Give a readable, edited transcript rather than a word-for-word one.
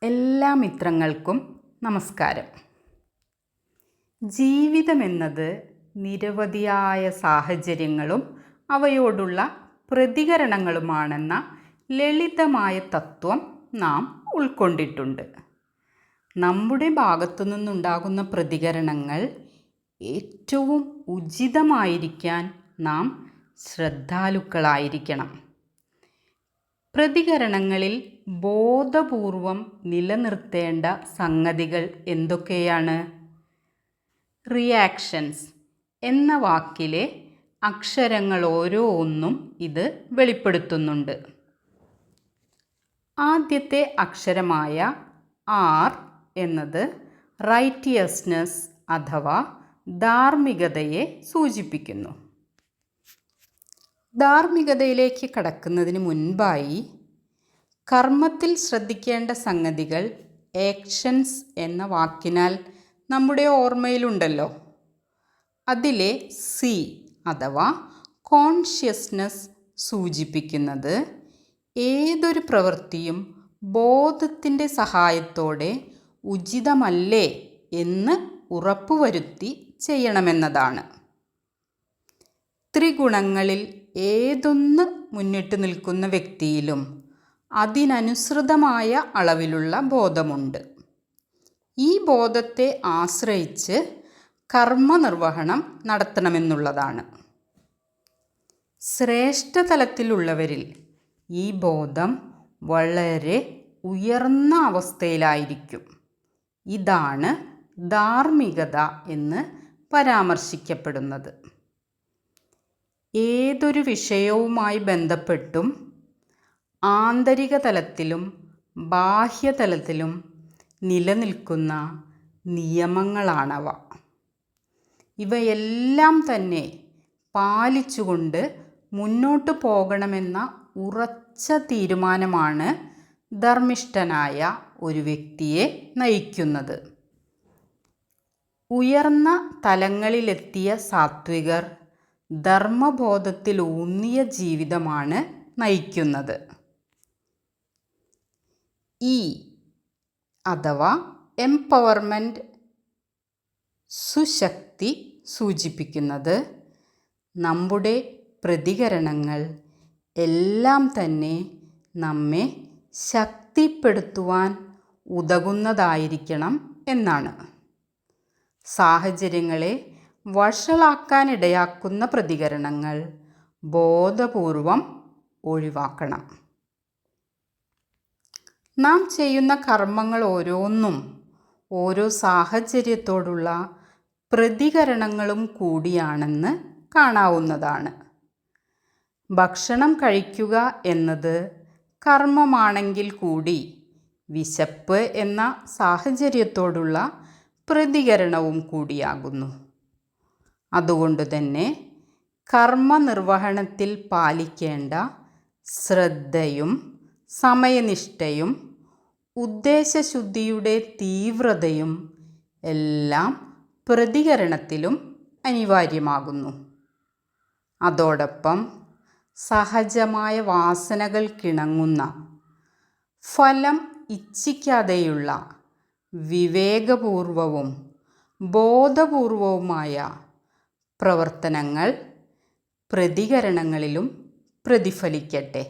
എല്ലാ മിത്രങ്ങൾക്കും നമസ്കാരം. ജീവിതമെന്നത് നിരവധിയായ സാഹചര്യങ്ങളും അവയോടുള്ള പ്രതികരണങ്ങളുമാണെന്ന ലളിതമായ തത്വം നാം ഉൾക്കൊണ്ടിട്ടുണ്ട്. നമ്മുടെ ഭാഗത്തു നിന്നുണ്ടാകുന്ന പ്രതികരണങ്ങൾ ഏറ്റവും ഉചിതമായിരിക്കാൻ നാം ശ്രദ്ധാലുക്കളായിരിക്കണം. പ്രതികരണങ്ങളിൽ ബോധപൂർവം നിലനിർത്തേണ്ട സംഗതികൾ എന്തൊക്കെയാണ്? റിയാക്ഷൻസ് എന്ന വാക്കിലെ അക്ഷരങ്ങൾ ഓരോന്നും ഇത് വെളിപ്പെടുത്തുന്നുണ്ട്. ആദ്യത്തെ അക്ഷരമായ ആർ എന്നത് റൈറ്റിയസ്നെസ് അഥവാ ധാർമ്മികതയെ സൂചിപ്പിക്കുന്നു. ധാർമ്മികതയിലേക്ക് കടക്കുന്നതിന് മുൻപായി കർമ്മത്തിൽ ശ്രദ്ധിക്കേണ്ട സംഗതികൾ ആക്ഷൻസ് എന്ന വാക്കിനാൽ നമ്മുടെ ഓർമ്മയിലുണ്ടല്ലോ. അതിലെ സി അഥവാ കോൺഷ്യസ്നസ് സൂചിപ്പിക്കുന്നത് ഏതൊരു പ്രവൃത്തിയും ബോധത്തിൻ്റെ സഹായത്തോടെ ഉചിതമല്ലേ എന്ന് ഉറപ്പുവരുത്തി ചെയ്യണമെന്നതാണ്. ത്രിഗുണങ്ങളിൽ ഏതൊന്ന് മുന്നിട്ട് നിൽക്കുന്ന വ്യക്തിയിലും അതിനനുസൃതമായ അളവിലുള്ള ബോധമുണ്ട്. ഈ ബോധത്തെ ആശ്രയിച്ച് കർമ്മനിർവഹണം നടത്തണമെന്നുള്ളതാണ്. ശ്രേഷ്ഠതലത്തിലുള്ളവരിൽ ഈ ബോധം വളരെ ഉയർന്ന അവസ്ഥയിലായിരിക്കും. ഇതാണ് ധാർമ്മികത എന്ന് പരാമർശിക്കപ്പെടുന്നത്. ഏതൊരു വിഷയവുമായി ബന്ധപ്പെട്ടും ആന്തരിക തലത്തിലും ബാഹ്യതലത്തിലും നിലനിൽക്കുന്ന നിയമങ്ങളാണവ. ഇവയെല്ലാം തന്നെ പാലിച്ചുകൊണ്ട് മുന്നോട്ട് പോകണമെന്ന ഉറച്ച തീരുമാനമാണ് ധർമ്മിഷ്ഠനായ ഒരു വ്യക്തിയെ നയിക്കുന്നത്. ഉയർന്ന തലങ്ങളിലെത്തിയ സാത്വികർ ധർമ്മബോധത്തിലൂന്നിയ ജീവിതമാണ് നയിക്കുന്നത്. ഇ അഥവാ എംപവർമെൻറ്റ് സുശക്തി സൂചിപ്പിക്കുന്നത് നമ്മുടെ പ്രതികരണങ്ങൾ എല്ലാം തന്നെ നമ്മെ ശക്തിപ്പെടുത്തുവാൻ ഉതകുന്നതായിരിക്കണം എന്നാണ്. സാഹചര്യങ്ങളെ വഷളാക്കാനിടയാക്കുന്ന പ്രതികരണങ്ങൾ ബോധപൂർവം ഒഴിവാക്കണം. നാം ചെയ്യുന്ന കർമ്മങ്ങൾ ഓരോന്നും ഓരോ സാഹചര്യത്തോടുള്ള പ്രതികരണങ്ങളും കൂടിയാണെന്ന് കാണാവുന്നതാണ്. ഭക്ഷണം കഴിക്കുക എന്നത് കർമ്മമാണെങ്കിൽ കൂടി വിശപ്പ് എന്ന സാഹചര്യത്തോടുള്ള പ്രതികരണവും കൂടിയാകുന്നു. അതുകൊണ്ട് തന്നെ കർമ്മനിർവഹണത്തിൽ പാലിക്കേണ്ട ശ്രദ്ധയും സമയനിഷ്ഠയും ഉദ്ദേശശുദ്ധിയുടെ തീവ്രതയും എല്ലാം പ്രതികരണത്തിലും അനിവാര്യമാകുന്നു. അതോടൊപ്പം സഹജമായ വാസനകൾക്കിണങ്ങുന്ന ഫലം ഇച്ഛിക്കാതെയുള്ള വിവേകപൂർവവും ബോധപൂർവവുമായ പ്രവർത്തനങ്ങൾ പ്രതികരണങ്ങളിലും പ്രതിഫലിക്കട്ടെ.